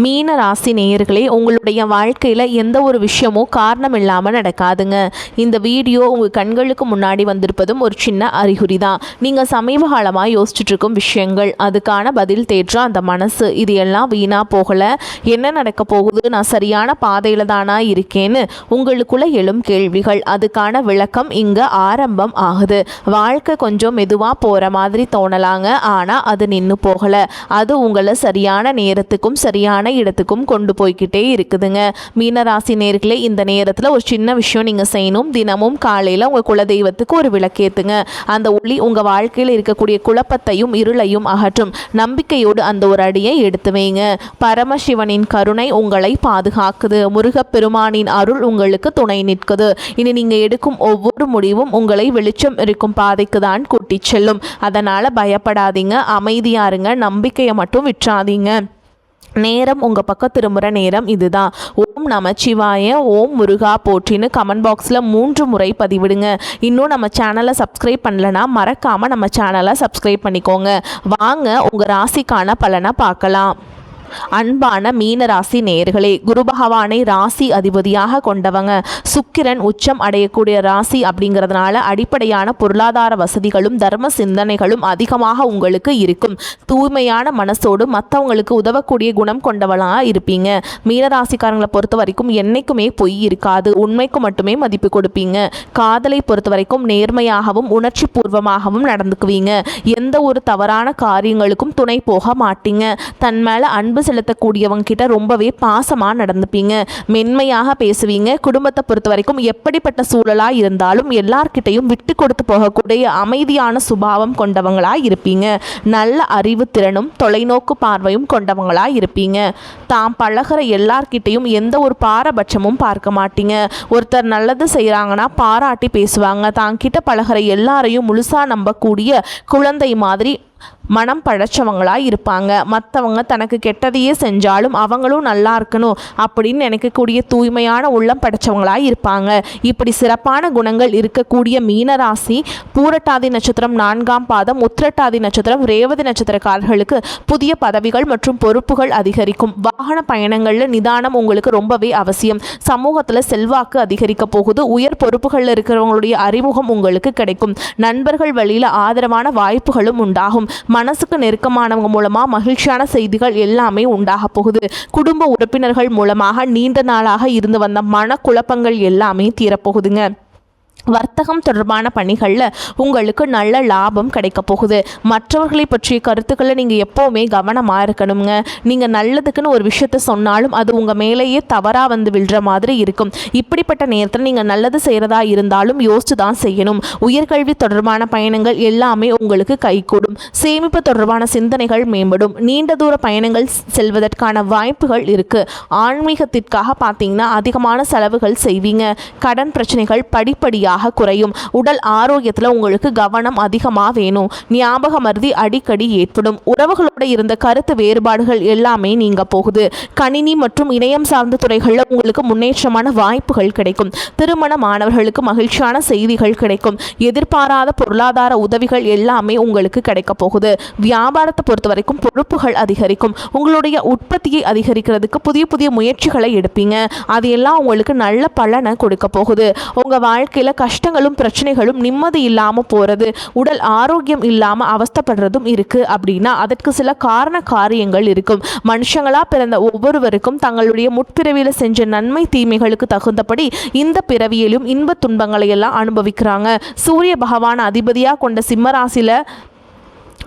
மீன ராசி நேயர்களே, உங்களுடைய வாழ்க்கையில் எந்த ஒரு விஷயமும் காரணம் இல்லாமல் நடக்காதுங்க. இந்த வீடியோ உங்கள் கண்களுக்கு முன்னாடி வந்திருப்பதும் ஒரு சின்ன அறிகுறி தான். நீங்கள் சமீப காலமாக யோசிச்சுட்டு இருக்கும் விஷயங்கள், அதுக்கான பதில் தேற்ற அந்த மனசு, இது எல்லாம் வீணாக போகலை. என்ன நடக்க போகுது, நான் சரியான பாதையில் தானா இருக்கேன்னு உங்களுக்குள்ள எழும் கேள்விகள், அதுக்கான விளக்கம் இங்கே ஆரம்பம் ஆகுது. வாழ்க்கை கொஞ்சம் மெதுவாக போகிற மாதிரி தோணலாங்க, ஆனால் அது நின்று போகலை. அது உங்களை சரியான நேரத்துக்கும் சரியான இடத்துக்கும் கொண்டு போய்கிட்டே இருக்குதுங்க. மீனராசி நேயர்களே, இந்த நேரத்தில் ஒரு சின்ன விஷயம் நீங்கள் செய்யணும். தினமும் காலையில் உங்கள் குலதெய்வத்துக்கு ஒரு விளக்கேற்றுங்க. அந்த ஒளி உங்கள் வாழ்க்கையில் இருக்கக்கூடிய குழப்பத்தையும் இருளையும் அகற்றும். நம்பிக்கையோடு அந்த ஒரு அடியை எடுத்து வைங்க. பரமசிவனின் கருணை உங்களை பாதுகாக்குது. முருகப்பெருமானின் அருள் உங்களுக்கு துணை நிற்குது. இனி நீங்கள் எடுக்கும் ஒவ்வொரு முடிவும் உங்களை வெளிச்சம் இருக்கும் பாதைக்கு தான் கூட்டிச் செல்லும். அதனால் பயப்படாதீங்க, அமைதியாக இருங்க, நம்பிக்கையை மட்டும் விட்டுறாதீங்க. நேரம் உங்கள் பக்கம் திரும்புகிற நேரம் இதுதான். ஓம் நமச்சிவாய, ஓம் முருகா போற்றின்னு கமெண்ட் பாக்ஸில் 3 முறை பதிவிடுங்க. இன்னும் நம்ம சேனலை சப்ஸ்கிரைப் பண்ணலனா மறக்காமல் நம்ம சேனலை சப்ஸ்கிரைப் பண்ணிக்கோங்க. வாங்க உங்கள் ராசிக்கான பலனை பார்க்கலாம். அன்பான மீனராசி நேயர்களே, குரு பகவானை ராசி அதிபதியாக கொண்டவங்க. சுக்கிரன் உச்சம் அடையக்கூடிய ராசி அப்படிங்கிறதுனால அடிப்படையான பொருளாதார வசதிகளும் தர்ம சிந்தனைகளும் அதிகமாக உங்களுக்கு இருக்கும். தூய்மையான மனசோடு மற்றவங்களுக்கு உதவக்கூடிய குணம் கொண்டவளாக இருப்பீங்க. மீனராசிக்காரங்களை பொறுத்த வரைக்கும் என்னைக்குமே பொய் இருக்காது, உண்மைக்கு மட்டுமே மதிப்பு கொடுப்பீங்க. காதலை பொறுத்த வரைக்கும் நேர்மையாகவும் உணர்ச்சி பூர்வமாகவும் நடந்துக்குவீங்க. எந்த ஒரு தவறான காரியங்களுக்கும் துணை போக மாட்டீங்க. தன் மேல அன்பு செலுத்தக்கூடியவங்க கிட்ட ரொம்பவே பாசமா நடந்துப்பீங்க. மென்மையாக பேசுவீங்க. குடும்பத்தை பொறுத்த வரைக்கும் எப்படிப்பட்ட சூழலா இருந்தாலும் எல்லார்கிட்டையும் விட்டு கொடுத்து போகக்கூடிய அமைதியான சுபாவம் கொண்டவங்களா இருப்பீங்க. நல்ல அறிவு திறனும் தொலைநோக்கு பார்வையும் கொண்டவங்களா இருப்பீங்க. தாம் பழகிற எல்லார்கிட்டையும் எந்த ஒரு பாரபட்சமும் பார்க்க மாட்டீங்க. ஒருத்தர் நல்லது செய்கிறாங்கன்னா பாராட்டி பேசுவாங்க. தான் கிட்ட பழகிற எல்லாரையும் முழுசா நம்பக்கூடிய குழந்தை மாதிரி மனம் படைச்சவங்களாக இருப்பாங்க. மற்றவங்க தனக்கு கெட்டதையே செஞ்சாலும் அவங்களும் நல்லா இருக்கணும் அப்படின்னு நினைக்கக்கூடிய தூய்மையான உள்ளம் படைச்சவங்களாக இருப்பாங்க. இப்படி சிறப்பான குணங்கள் இருக்கக்கூடிய மீனராசி பூரட்டாதி நட்சத்திரம் 4ஆம் பாதம், உத்திரட்டாதி நட்சத்திரம், ரேவதி நட்சத்திரக்காரர்களுக்கு புதிய பதவிகள் மற்றும் பொறுப்புகள் அதிகரிக்கும். வாகன பயணங்களில் நிதானம் உங்களுக்கு ரொம்பவே அவசியம். சமூகத்தில் செல்வாக்கு அதிகரிக்க போகுது. உயர் பொறுப்புகளில் இருக்கிறவங்களுடைய அறிமுகம் உங்களுக்கு கிடைக்கும். நண்பர்கள் வழியில் ஆதரவான வாய்ப்புகளும் உண்டாகும். மனசுக்கு நெருக்கமானவங்க மூலமாக மகிழ்ச்சியான செய்திகள் எல்லாமே உண்டாக போகுது. குடும்ப உறுப்பினர்கள் மூலமாக நீண்ட நாளாக இருந்து வந்த மனக்குழப்பங்கள் எல்லாமே தீரப்போகுதுங்க. வர்த்தகம் தொடர்பான பணிகளில் உங்களுக்கு நல்ல லாபம் கிடைக்க போகுது. மற்றவர்களை பற்றிய கருத்துக்களை நீங்கள் எப்போவுமே கவனமாக இருக்கணுங்க. நீங்கள் நல்லதுக்குன்னு ஒரு விஷயத்த சொன்னாலும் அது உங்கள் மேலேயே தவறாக வந்து விழுற மாதிரி இருக்கும். இப்படிப்பட்ட நேரத்தில் நீங்கள் நல்லது செய்கிறதா இருந்தாலும் யோசித்து தான் செய்யணும். உயர்கல்வி தொடர்பான பயணங்கள் எல்லாமே உங்களுக்கு கைகூடும். சேமிப்பு தொடர்பான சிந்தனைகள் மேம்படும். நீண்ட தூர பயணங்கள் செல்வதற்கான வாய்ப்புகள் இருக்குது. ஆன்மீகத்திற்காக பார்த்தீங்கன்னா அதிகமான செலவுகள் செய்வீங்க. கடன் பிரச்சனைகள் படிப்படியாக குறையும். உடல் ஆரோக்கியத்தில் உங்களுக்கு கவனம் அதிகமாக வேணும். ஞாபக மறதி அடிக்கடி ஏற்படும். உறவுகளோடு இருந்த கருத்து வேறுபாடுகள் எல்லாமே நீங்க போகுது. கணினி மற்றும் இணையம் சார்ந்த துறைகளில் உங்களுக்கு முன்னேற்றமான வாய்ப்புகள் கிடைக்கும். திருமணமானவர்களுக்கு மகிழ்ச்சியான செய்திகள் கிடைக்கும். எதிர்பாராத பொருளாதார உதவிகள் எல்லாமே உங்களுக்கு கிடைக்க போகுது. வியாபாரத்தை பொறுத்த வரைக்கும் பொறுப்புகள் அதிகரிக்கும். உங்களுடைய உற்பத்தியை அதிகரிக்கிறதுக்கு புதிய புதிய முயற்சிகளை எடுப்பீங்க. அது எல்லாம் உங்களுக்கு நல்ல பலனை கொடுக்க போகுது. உங்க வாழ்க்கையில கஷ்டங்களும் பிரச்சனைகளும் நிம்மதி இல்லாமல் போகிறது, உடல் ஆரோக்கியம் இல்லாமல் அவஸ்தப்படுறதும் இருக்குது அப்படின்னா அதற்கு சில காரண காரியங்கள் இருக்கும். மனுஷங்களாக பிறந்த ஒவ்வொருவருக்கும் தங்களுடைய முற்பிறவியில் செஞ்ச நன்மை தீமைகளுக்கு தகுந்தபடி இந்த பிறவியிலும் இன்ப துன்பங்களை எல்லாம் அனுபவிக்கிறாங்க. சூரிய பகவான் அதிபதியாக கொண்ட சிம்மராசியில்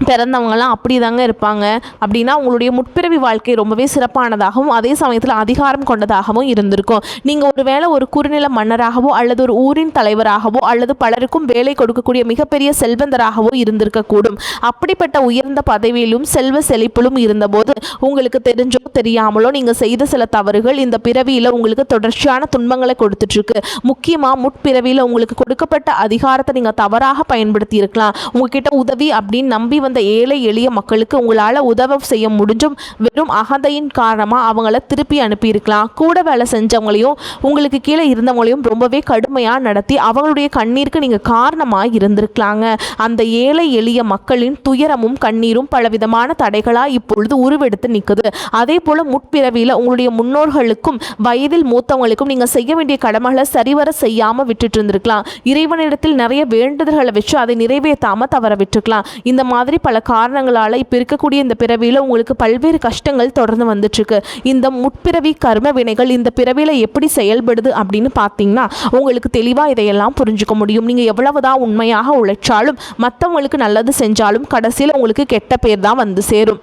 பிறந்தவங்கலாம் அப்படி தாங்க இருப்பாங்க. அப்படின்னா உங்களுடைய முற்பிறவி வாழ்க்கை ரொம்பவே சிறப்பானதாகவும் அதே சமயத்தில் அதிகாரம் கொண்டதாகவும் இருந்திருக்கும். நீங்கள் ஒரு வேளை ஒரு குறுநில மன்னராகவோ அல்லது ஒரு ஊரின் தலைவராகவோ அல்லது பலருக்கும் வேலை கொடுக்கக்கூடிய மிகப்பெரிய செல்வந்தராகவோ இருந்திருக்கக்கூடும். அப்படிப்பட்ட உயர்ந்த பதவியிலும் செல்வ செழிப்பிலும் இருந்தபோது உங்களுக்கு தெரிஞ்சோ தெரியாமலோ நீங்கள் செய்த சில தவறுகள் இந்த பிறவியில் உங்களுக்கு தொடர்ச்சியான துன்பங்களை கொடுத்துட்ருக்கு. முக்கியமாக முற்பிறவியில் உங்களுக்கு கொடுக்கப்பட்ட அதிகாரத்தை நீங்கள் தவறாக பயன்படுத்தி இருக்கலாம். உங்ககிட்ட உதவி அப்படின்னு நம்பி வந்த ஏழை எளிய மக்களுக்கு உங்களால் உதவ செய்ய முடிஞ்சும் வெறும் அகந்தையின் காரணமாக அவங்கள திருப்பி அனுப்பியிருக்கலாம். கூட வேலை செஞ்சவங்களையும் உங்களுக்கு கீழே இருந்தவங்களையும் ரொம்பவே கடுமையாக நடத்தி அவங்களுடைய கண்ணீருக்கு நீங்கள் காரணமாக இருந்திருக்கலாங்க. அந்த ஏழை எளிய மக்களின் துயரமும் கண்ணீரும் பலவிதமான தடைகளாக இப்பொழுது உருவெடுத்து நிற்குது. அதே போல் முற்பிறவியில் உங்களுடைய முன்னோர்களுக்கும் வயதில் மூத்தவங்களுக்கும் நீங்கள் செய்ய வேண்டிய கடமைகளை சரிவர செய்யாமல் விட்டுட்டு இருந்திருக்கலாம். இறைவனிடத்தில் நிறைய வேண்டுதல்களை வச்சு அதை நிறைவேற்றாமல் தவற விட்டுருக்கலாம். இந்த மாதிரி பல காரணங்களால் இப்போ இருக்கக்கூடிய இந்த பிறவியில் உங்களுக்கு பல்வேறு கஷ்டங்கள் தொடர்ந்து வந்துட்டுருக்கு. இந்த முற்பிறவி கர்ம வினைகள் இந்த பிறவியில் எப்படி செயல்படுது அப்படின்னு பார்த்தீங்கன்னா உங்களுக்கு தெளிவாக இதையெல்லாம் புரிஞ்சுக்க முடியும். நீங்கள் எவ்வளவுதான் உண்மையாக உழைச்சாலும் மற்றவங்களுக்கு நல்லது செஞ்சாலும் கடைசியில் உங்களுக்கு கெட்ட பேர் தான் வந்து சேரும்.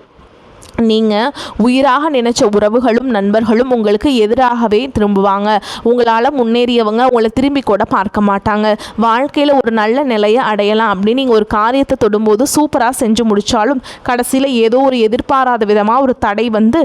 நீங்கள் உயிராக நினைச்ச உறவுகளும் நண்பர்களும் உங்களுக்கு எதிராகவே திரும்புவாங்க. உங்களால் முன்னேறியவங்க உங்களை திரும்பி கூட பார்க்க மாட்டாங்க. வாழ்க்கையில் ஒரு நல்ல நிலையை அடையலாம் அப்படின்னு நீங்கள் ஒரு காரியத்தை தொடும்போது சூப்பராக செஞ்சு முடித்தாலும் கடைசியில் ஏதோ ஒரு எதிர்பாராத விதமாக ஒரு தடை வந்து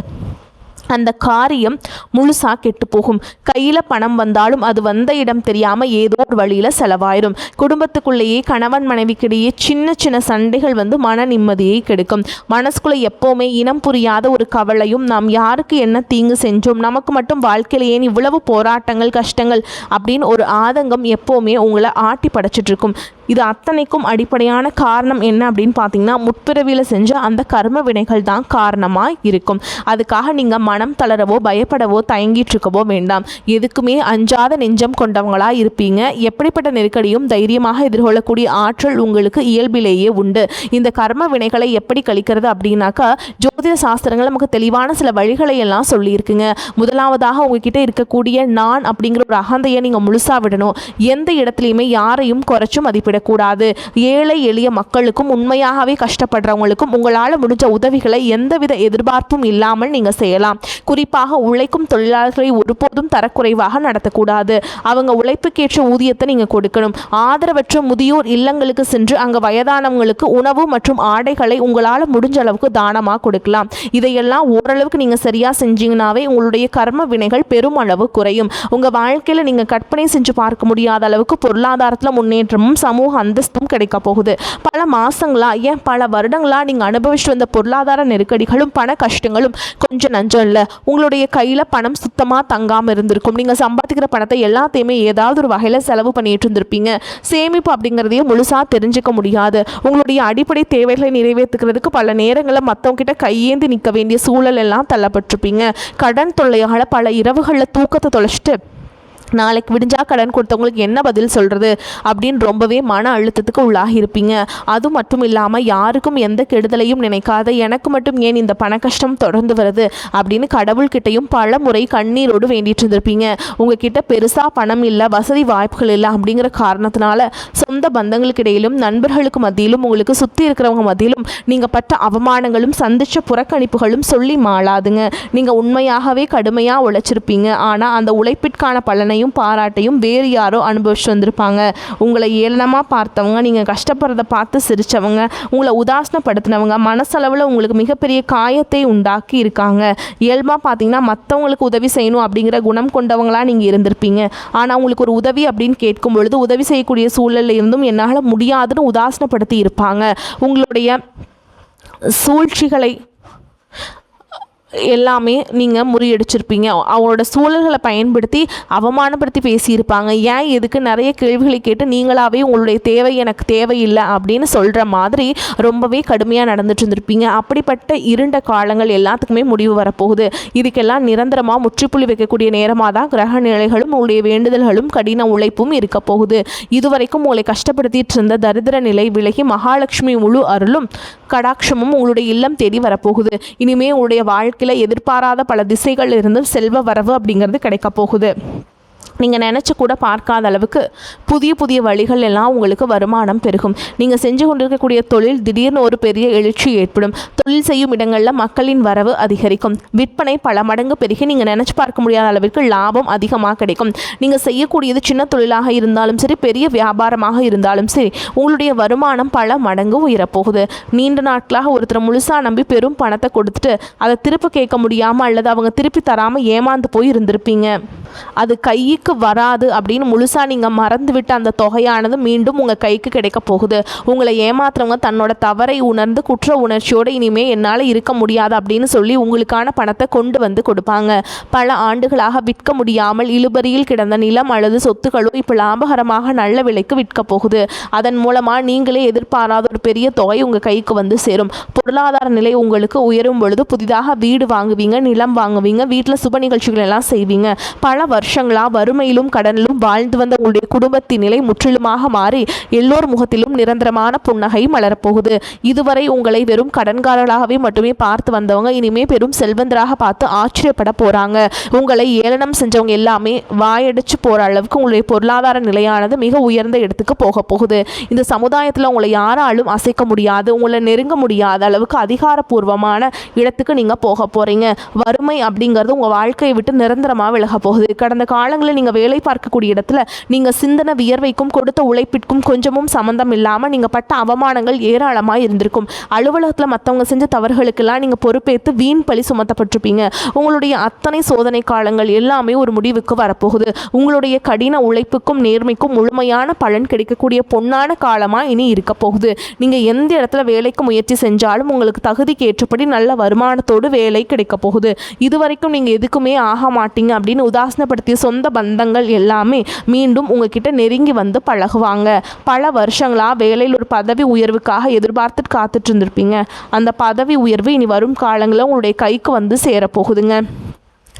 அந்த காரியம் முழுசாக கெட்டு போகும். கையில் பணம் வந்தாலும் அது வந்த இடம் தெரியாமல் ஏதோ ஒரு வழியில் செலவாயிடும். குடும்பத்துக்குள்ளேயே கணவன் மனைவிக்கிடையே சின்ன சின்ன சண்டைகள் வந்து மன நிம்மதியை கெடுக்கும். மனசுக்குள்ளே எப்போவுமே இனம் புரியாத ஒரு கவலையும், நாம் யாருக்கு என்ன தீங்கு செஞ்சோம், நமக்கு மட்டும் வாழ்க்கையில் ஏன் இவ்வளவு போராட்டங்கள் கஷ்டங்கள் அப்படின்னு ஒரு ஆதங்கம் எப்போவுமே உங்களை ஆட்டி படைச்சிட்டு இருக்கும். இது அத்தனைக்கும் அடிப்படையான காரணம் என்ன அப்படின்னு பார்த்தீங்கன்னா முற்பிறவியில் செஞ்ச அந்த கர்ம வினைகள் தான் காரணமாக இருக்கும். அதுக்காக நீங்கள் மனம் தளரவோ பயப்படவோ தயங்கிட்டு இருக்கவோ வேண்டாம். எதுக்குமே அஞ்சாத நெஞ்சம் கொண்டவங்களாக இருப்பீங்க. எப்படிப்பட்ட நெருக்கடியும் தைரியமாக எதிர்கொள்ளக்கூடிய ஆற்றல் உங்களுக்கு இயல்பிலேயே உண்டு. இந்த கர்ம வினைகளை எப்படி கழிக்கிறது அப்படின்னாக்கா ஜோதிட சாஸ்திரங்கள் நமக்கு தெளிவான சில வழிகளை எல்லாம் சொல்லியிருக்குங்க. முதலாவதாக உங்ககிட்ட இருக்கக்கூடிய நான் அப்படிங்கிற ஒரு அகந்தையை நீங்கள் முழுசாக விடணும். எந்த இடத்துலையுமே யாரையும் குறைச்சும் மதிப்பிடக்கூடாது. ஏழை எளிய மக்களுக்கும் உண்மையாகவே கஷ்டப்படுறவங்களுக்கும் உங்களால் முடிஞ்ச உதவிகளை எந்தவித எதிர்பார்ப்பும் இல்லாமல் நீங்கள் செய்யலாம். குறிப்பாக உழைக்கும் தொழிலாளர்களை ஒருபோதும் தரக்குறைவாக நடத்தக்கூடாது. அவங்க உழைப்புக்கேற்ற ஊதியத்தை நீங்கள் கொடுக்கணும். ஆதரவற்ற முதியோர் இல்லங்களுக்கு சென்று அங்கே வயதானவங்களுக்கு உணவு மற்றும் ஆடைகளை உங்களால் முடிஞ்ச அளவுக்கு தானமாக கொடுக்கலாம். இதையெல்லாம் ஓரளவுக்கு நீங்கள் சரியாக செஞ்சீங்கன்னாவே உங்களுடைய கர்ம வினைகள் பெருமளவு குறையும். உங்கள் வாழ்க்கையில் நீங்கள் கற்பனை செஞ்சு பார்க்க முடியாத அளவுக்கு பொருளாதாரத்தில் முன்னேற்றமும் சமூக அந்தஸ்தும் கிடைக்க போகுது. பல மாதங்களா ஏன் பல வருடங்களா நீங்கள் அனுபவிச்சுட்டு வந்த பொருளாதார நெருக்கடிகளும் பண கஷ்டங்களும் கொஞ்சம் நஞ்சம் இல்லை. உங்களுடைய கையில் பணம் சுத்தமாக தங்காமல் இருந்திருக்கும். நீங்கள் சம்பாதிக்கிற பணத்தை எல்லாத்தையுமே ஏதாவது ஒரு வகையில் செலவு பண்ணிட்டு இருந்திருப்பீங்க. சேமிப்பு அப்படிங்கிறதையும் முழுசாக தெரிஞ்சுக்க முடியாது. உங்களுடைய அடிப்படை தேவைகளை நிறைவேற்றுக்கிறதுக்கு பல நேரங்களில் மற்றவங்க கிட்ட கையேந்தி நிற்க வேண்டிய சூழல் எல்லாம் தள்ளப்பட்டிருப்பீங்க. கடன் தொல்லையால் பல இரவுகளில் தூக்கத்தை தொலைச்சிட்டு நாளைக்கு விடிஞ்சா கடன் கொடுத்தவங்களுக்கு என்ன பதில் சொல்கிறது அப்படின்னு ரொம்பவே மன அழுத்தத்துக்கு உள்ளாகி இருப்பீங்க. அது மட்டும் இல்லாமல் யாருக்கும் எந்த கெடுதலையும் நினைக்காத எனக்கு மட்டும் ஏன் இந்த பண கஷ்டம் தொடர்ந்து வருது அப்படின்னு கடவுள்கிட்டையும் பல முறை கண்ணீரோடு வேண்டிட்டு இருந்திருப்பீங்க. உங்ககிட்ட பெருசாக பணம் இல்லை, வசதி வாய்ப்புகள் இல்லை அப்படிங்கிற காரணத்தினால சொந்த பந்தங்களுக்கு இடையிலும் நண்பர்களுக்கு மத்தியிலும் உங்களுக்கு சுற்றி இருக்கிறவங்க மத்தியிலும் நீங்கள் பட்ட அவமானங்களும் சந்தித்த புறக்கணிப்புகளும் சொல்லி மாளாதுங்க. நீங்கள் உண்மையாகவே கடுமையாக உழைச்சிருப்பீங்க. ஆனால் அந்த உழைப்பிற்கான பலனை பாராட்டையும் வேறு யாரோ அனுபவிச்சு வந்திருப்பாங்க. உங்களை ஏளனமாக பார்த்தவங்க, நீங்கள் கஷ்டப்படுறத பார்த்து சிரித்தவங்க, உங்களை உதாசனப்படுத்தினவங்க மனசளவில் உங்களுக்கு மிகப்பெரிய காயத்தை உண்டாக்கி இருக்காங்க. இயல்பாக பார்த்தீங்கன்னா மற்றவங்களுக்கு உதவி செய்யணும் அப்படிங்கிற குணம் கொண்டவங்களாக நீங்கள் இருந்திருப்பீங்க. ஆனால் உங்களுக்கு ஒரு உதவி அப்படின்னு கேட்கும் பொழுது உதவி செய்யக்கூடிய சூழலில் இருந்தும் என்னால் முடியாதுன்னு உதாசனப்படுத்தி இருப்பாங்க. உங்களுடைய சூழ்ச்சிகளை எல்லாமே நீங்கள் முறியடிச்சிருப்பீங்க. அவங்களோட சூழல்களை பயன்படுத்தி அவமானப்படுத்தி பேசியிருப்பாங்க. ஏன் எதுக்கு நிறைய கேள்விகளை கேட்டு நீங்களாகவே உங்களுடைய தேவை எனக்கு தேவையில்லை அப்படின்னு சொல்கிற மாதிரி ரொம்பவே கடுமையாக நடந்துட்டு இருந்திருப்பீங்க. அப்படிப்பட்ட இருண்ட காலங்கள் எல்லாத்துக்குமே முடிவு வரப்போகுது. இதுக்கெல்லாம் நிரந்தரமாக முற்றுப்புள்ளி வைக்கக்கூடிய நேரமாக தான் கிரக நிலைகளும் உங்களுடைய வேண்டுதல்களும் கடின உழைப்பும் இருக்க போகுது. இதுவரைக்கும் உங்களை கஷ்டப்படுத்திட்டு இருந்த தரித்திர நிலை விலகி மகாலட்சுமி முழு அருளும் கடாட்சமும் உங்களுடைய இல்லம் தேடி வரப்போகுது. இனிமேல் உங்களுடைய வாழ்க்கையில் எதிர்பாராத பல திசைகள் இருந்து செல்வ வரவு அப்படிங்கிறது கிடைக்க போகுது. நீங்கள் நினச்சி கூட பார்க்காத அளவுக்கு புதிய புதிய வழிகள் எல்லாம் உங்களுக்கு வருமானம் பெருகும். நீங்கள் செஞ்சு கொண்டிருக்கக்கூடிய தொழில் திடீர்னு ஒரு பெரிய எழுச்சி ஏற்படும். தொழில் செய்யும் இடங்களில் மக்களின் வரவு அதிகரிக்கும். விற்பனை பல மடங்கு பெருகி நீங்கள் நினச்சி பார்க்க முடியாத அளவிற்கு லாபம் அதிகமாக கிடைக்கும். நீங்கள் செய்யக்கூடியது சின்ன தொழிலாக இருந்தாலும் சரி, பெரிய வியாபாரமாக இருந்தாலும் சரி, உங்களுடைய வருமானம் பல மடங்கு உயரப்போகுது. நீண்ட நாட்களாக ஒருத்தர் முழுசாக நம்பி பெரும் பணத்தை கொடுத்துட்டு அதை திருப்பி கேட்க முடியாமல் அல்லது அவங்க திருப்பி தராமல் ஏமாந்து போய் இருந்திருப்பீங்க. அது கைக்கு வராது அப்படின்னு முழுசாக நீங்கள் மறந்துவிட்டு அந்த தொகையானது மீண்டும் உங்கள் கைக்கு கிடைக்க போகுது. உங்களை ஏமாத்துறவங்க தன்னோட தவறை உணர்ந்து குற்ற உணர்ச்சியோடு இனிமேல் என்னால் இருக்க முடியாது அப்படின்னு சொல்லி உங்களுக்கான பணத்தை கொண்டு வந்து கொடுப்பாங்க. பல ஆண்டுகளாக விற்க முடியாமல் இழுபறியில் கிடந்த நிலம் அல்லது சொத்துக்களும் இப்போ லாபகரமாக நல்ல விலைக்கு விற்க போகுது. அதன் மூலமாக நீங்களே எதிர்பாராத ஒரு பெரிய தொகை உங்கள் கைக்கு வந்து சேரும். பொருளாதார நிலை உங்களுக்கு உயரும் பொழுது புதிதாக வீடு வாங்குவீங்க, நிலம் வாங்குவீங்க, வீட்டில் சுப நிகழ்ச்சிகள் எல்லாம் செய்வீங்க. பல வருஷங்களா வறுமையிலும் கடனிலும் வாழ்ந்து வந்த உங்களுடைய குடும்பத்தின் நிலை முற்றிலுமாக மாறி எல்லோர் முகத்திலும் நிரந்தரமான புன்னகை மலரப்போகுது. இதுவரை உங்களை வெறும் கடன்காரர்களாகவே மட்டுமே பார்த்து வந்தவங்க இனிமே பெரும் செல்வந்தராக பார்த்து ஆச்சரியப்பட போறாங்க. உங்களை ஏளனம் செஞ்சவங்க எல்லாமே வாயடிச்சு போற அளவுக்கு உங்களுடைய பொருளாதார நிலையானது மிக உயர்ந்த இடத்துக்கு போக போகுது. இந்த சமுதாயத்தில் உங்களை யாராலும் அசைக்க முடியாது, உங்களை நெருங்க முடியாத அளவுக்கு அதிகாரப்பூர்வமான இடத்துக்கு நீங்க போக போறீங்க. வறுமை அப்படிங்கிறது உங்க வாழ்க்கையை விட்டு நிரந்தரமாக விலக போகுது. கடந்த காலங்களில் நீங்கள் வேலை பார்க்கக்கூடிய இடத்துல நீங்கள் சிந்தன வியர்வைக்கும் கொடுத்த உழைப்பிற்கும் கொஞ்சமும் சம்மந்தம் இல்லாமல் நீங்கள் பட்ட அவமானங்கள் ஏராளமாக இருந்திருக்கும். அலுவலகத்தில் மற்றவங்க செஞ்ச தவறுகளுக்கெல்லாம் நீங்கள் பொறுப்பேற்று வீண் பழி சுமத்தப்பட்டிருப்பீங்க. உங்களுடைய அத்தனை சோதனை காலங்கள் எல்லாமே ஒரு முடிவுக்கு வரப்போகுது. உங்களுடைய கடின உழைப்புக்கும் நேர்மைக்கும் முழுமையான பலன் கிடைக்கக்கூடிய பொன்னான காலமாக இனி இருக்க போகுது. நீங்கள் எந்த இடத்துல வேலைக்கு முயற்சி செஞ்சாலும் உங்களுக்கு தகுதிக்கு ஏற்றபடி நல்ல வருமானத்தோடு வேலை கிடைக்க போகுது. இதுவரைக்கும் நீங்கள் எதுக்குமே ஆக மாட்டீங்க அப்படின்னு உதாசனப்படுத்திய சொந்த பந்தங்கள் எல்லாமே மீண்டும் உங்ககிட்ட நெருங்கி வந்து பழகுவாங்க. பல வருஷங்களாக வேலையில் ஒரு பதவி உயர்வுக்காக எதிர்பார்த்துட்டு காத்துட்டு இருந்திருப்பீங்க. அந்த பதவி உயர்வு இனி வரும் காலங்களில் உங்களுடைய கைக்கு வந்து சேரப்போகுதுங்க.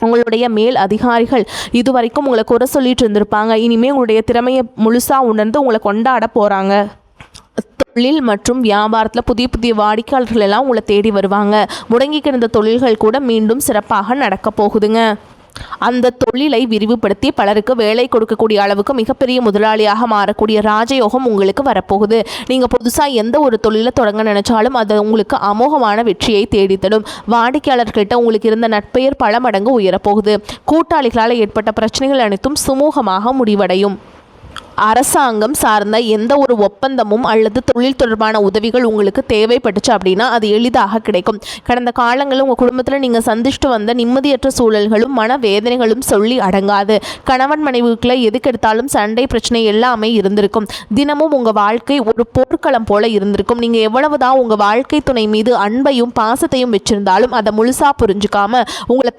உங்களுடைய மேல் அதிகாரிகள் இதுவரைக்கும் உங்களை குறை சொல்லிட்டு இருந்திருப்பாங்க. இனிமேல் உங்களுடைய திறமையை முழுசாக உணர்ந்து உங்களை கொண்டாட போகிறாங்க. தொழில் மற்றும் வியாபாரத்தில் புதிய புதிய வாடிக்கையாளர்கள் எல்லாம் உங்களை தேடி வருவாங்க. முடங்கி கிடந்த தொழில்கள் கூட மீண்டும் சிறப்பாக நடக்க போகுதுங்க. அந்த தொழிலை விரிவுபடுத்தி பலருக்கு வேலை கொடுக்கக்கூடிய அளவுக்கு மிகப்பெரிய முதலாளியாக மாறக்கூடிய ராஜயோகம் உங்களுக்கு வரப்போகுது. நீங்கள் புதுசாக எந்த ஒரு தொழிலை தொடங்க நினைச்சாலும் அது உங்களுக்கு அமோகமான வெற்றியை தேடித்தரும். வாடிக்கையாளர்கிட்ட உங்களுக்கு இருந்த நட்பெயர் பல மடங்கு உயரப்போகுது. கூட்டாளிகளால் ஏற்பட்ட பிரச்சனைகள் அனைத்தும் சுமூகமாக முடிவடையும். அரசாங்கம் சார்ந்த எந்த ஒரு ஒப்பந்தமும் அல்லது தொழில் தொடர்பான உதவிகள் உங்களுக்கு தேவைப்பட்டுச்சு அப்படின்னா அது எளிதாக கிடைக்கும். கடந்த காலங்களில் உங்கள் குடும்பத்தில் நீங்கள் சந்திச்சுட்டு வந்த நிம்மதியற்ற சூழல்களும் மனவேதனைகளும் சொல்லி அடங்காது. கணவன் மனைவிக்குள்ள எதுக்கெடுத்தாலும் சண்டை பிரச்சனை எல்லாமே இருந்திருக்கும். தினமும் உங்கள் வாழ்க்கை ஒரு போர்க்களம் போல இருந்திருக்கும். நீங்கள் எவ்வளவுதான் உங்கள் வாழ்க்கை துணை மீது அன்பையும் பாசத்தையும் வச்சிருந்தாலும் அதை முழுசாக புரிஞ்சுக்காம உங்களை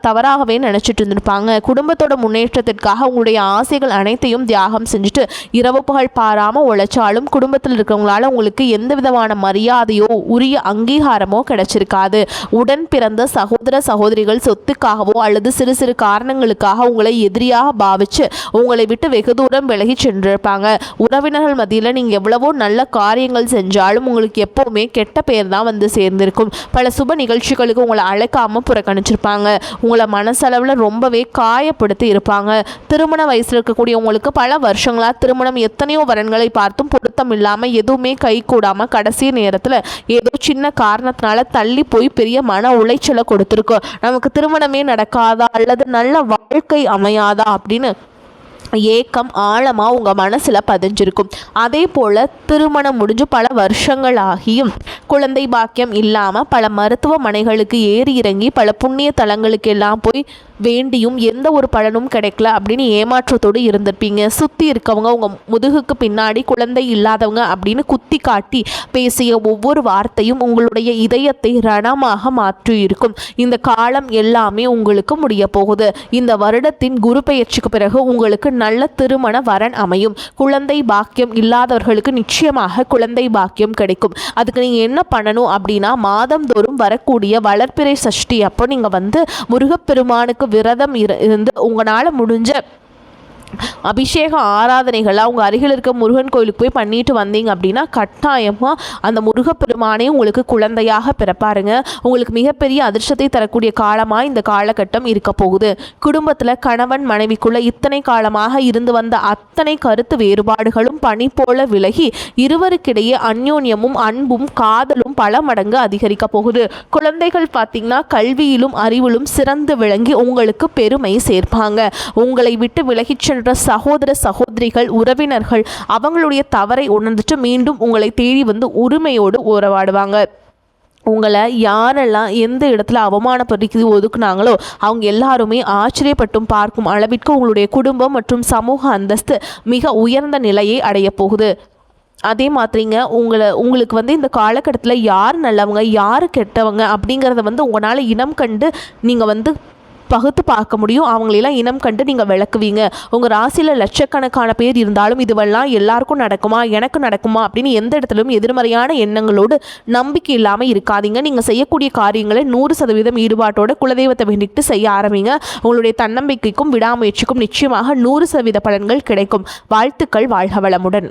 தவறாகவே நினச்சிட்டு இருந்திருப்பாங்க. குடும்பத்தோட முன்னேற்றத்திற்காக உங்களுடைய ஆசைகள் அனைத்தையும் தியாகம் செஞ்சு இரவு பகல் பாராம உழைச்சாலும் குடும்பத்தில் இருக்கிறவங்களால உங்களுக்கு எந்த விதமான மரியாதையோ உரிய அங்கீகாரமோ கிடைச்சிருக்காது. உடன் பிறந்த சகோதர சகோதரிகள் சொத்துக்காகவோ அல்லது சிறு சிறு காரணங்களுக்காக உங்களை எதிரியாக பாவிச்சு உங்களை விட்டு வெகு தூரம் விலகி சென்றிருப்பாங்க. உறவினர்கள் மத்தியில் நீங்கள் எவ்வளவோ நல்ல காரியங்கள் செஞ்சாலும் உங்களுக்கு எப்போவுமே கெட்ட பேர் தான் வந்து சேர்ந்திருக்கும். பல சுப நிகழ்ச்சிகளுக்கு உங்களை அழைக்காம புறக்கணிச்சிருப்பாங்க. உங்களை மனசளவில் ரொம்பவே காயப்படுத்தி இருப்பாங்க. திருமண வயசில் இருக்கக்கூடிய உங்களுக்கு பல வருஷங்கள் திருமணம் எத்தனையோ வரன்களை பார்த்தும் பொருத்தம் இல்லாமல் எதுவுமே கை கூடாமல் கடைசி நேரத்தில் ஏதோ சின்ன காரணத்தினால தள்ளி போய் பெரிய மன உளைச்சலை கொடுத்துருக்கோம். நமக்கு திருமணமே நடக்காதா அல்லது நல்ல வாழ்க்கை அமையாதா அப்படின்னு ஏக்கம் ஆழமாக உங்கள் மனசில் பதிஞ்சிருக்கும். அதே போல் திருமணம் முடிஞ்சு பல வருஷங்கள் ஆகியும் குழந்தை பாக்கியம் இல்லாமல் பல மருத்துவமனைகளுக்கு ஏறி இறங்கி பல புண்ணிய தலங்களுக்கு எல்லாம் போய் வேண்டியும் எந்த ஒரு பலனும் கிடைக்கல அப்படின்னு ஏமாற்றத்தோடு இருந்திருப்பீங்க. சுற்றி இருக்கவங்க உங்கள் முதுகுக்கு பின்னாடி குழந்தை இல்லாதவங்க அப்படின்னு குத்தி காட்டி பேசிய ஒவ்வொரு வார்த்தையும் உங்களுடைய இதயத்தை ரணமாக மாற்றி இருக்கும். இந்த காலம் எல்லாமே உங்களுக்கு முடிய போகுது. இந்த வருடத்தின் குரு பெயர்ச்சிக்கு பிறகு உங்களுக்கு நல்ல திருமண வரன் அமையும். குழந்தை பாக்கியம் இல்லாதவர்களுக்கு நிச்சயமாக குழந்தை பாக்கியம் கிடைக்கும். அதுக்கு நீங்கள் என்ன பண்ணணும் அப்படின்னா மாதந்தோறும் வரக்கூடிய வளர்ப்பிறை சஷ்டி அப்போ நீங்கள் முருகப்பெருமானுக்கு விரதம் இருந்து உங்களால் முடிஞ்ச அபிஷேக ஆராதனைகளை அவங்க அருகில் இருக்க முருகன் கோயிலுக்கு போய் பண்ணிட்டு வந்தீங்க அப்படின்னா கட்டாயமாக அந்த முருகப்பெருமானே உங்களுக்கு குழந்தையாக பிறப்பாருங்க. உங்களுக்கு மிகப்பெரிய அதிர்ஷ்டத்தை தரக்கூடிய காலமாக இந்த காலகட்டம் இருக்க போகுது. குடும்பத்தில் கணவன் மனைவிக்குள்ள இத்தனை காலமாக இருந்து வந்த அத்தனை கருத்து வேறுபாடுகளும் பனி போல விலகி இருவருக்கிடையே அந்யோன்யமும் அன்பும் காதலும் பல மடங்கு அதிகரிக்க போகுது. குழந்தைகள் பார்த்தீங்கன்னா கல்வியிலும் அறிவிலும் சிறந்து விளங்கி உங்களுக்கு பெருமை சேர்ப்பாங்க. உங்களை விட்டு விலகிச் சகோதர சகோதரிகள் உறவினர்கள் அவங்களுடைய தவறை உணர்ந்துட்டு மீண்டும் உங்களை தேடி வந்து உரிமையோடு உறவாடுவாங்க. உங்களை யாரெல்லாம் எந்த இடத்துல அவமானப்படுத்தி ஒதுக்குனாங்களோ அவங்க எல்லாருமே ஆச்சரியப்பட்டும் பார்க்கும் அளவிற்கு உங்களுடைய குடும்பம் மற்றும் சமூக அந்தஸ்து மிக உயர்ந்த நிலையை அடைய போகுது. அதே மாதிரிங்க உங்களுக்கு இந்த காலகட்டத்தில் யார் நல்லவங்க யார் கெட்டவங்க அப்படிங்கிறத உங்களால் இனம் கண்டு நீங்கள் பகுத்து பார்க்க முடியும். அவங்களெல்லாம் இனம் கண்டு நீங்கள் விளக்குவீங்க. உங்கள் ராசியில் லட்சக்கணக்கான பேர் இருந்தாலும் இதுவெல்லாம் எல்லாருக்கும் நடக்குமா, எனக்கு நடக்குமா அப்படின்னு எந்த இடத்துலையும் எதிர்மறையான எண்ணங்களோடு நம்பிக்கை இல்லாமல் இருக்காதீங்க. நீங்கள் செய்யக்கூடிய காரியங்களை 100% ஈடுபாட்டோட குலதெய்வத்தை வேண்டிட்டு செய்ய ஆரம்பிங்க. உங்களுடைய தன்னம்பிக்கைக்கும் விடாமுயற்சிக்கும் நிச்சயமாக 100% பலன்கள் கிடைக்கும். வாழ்த்துக்கள். வாழ்க வளமுடன்.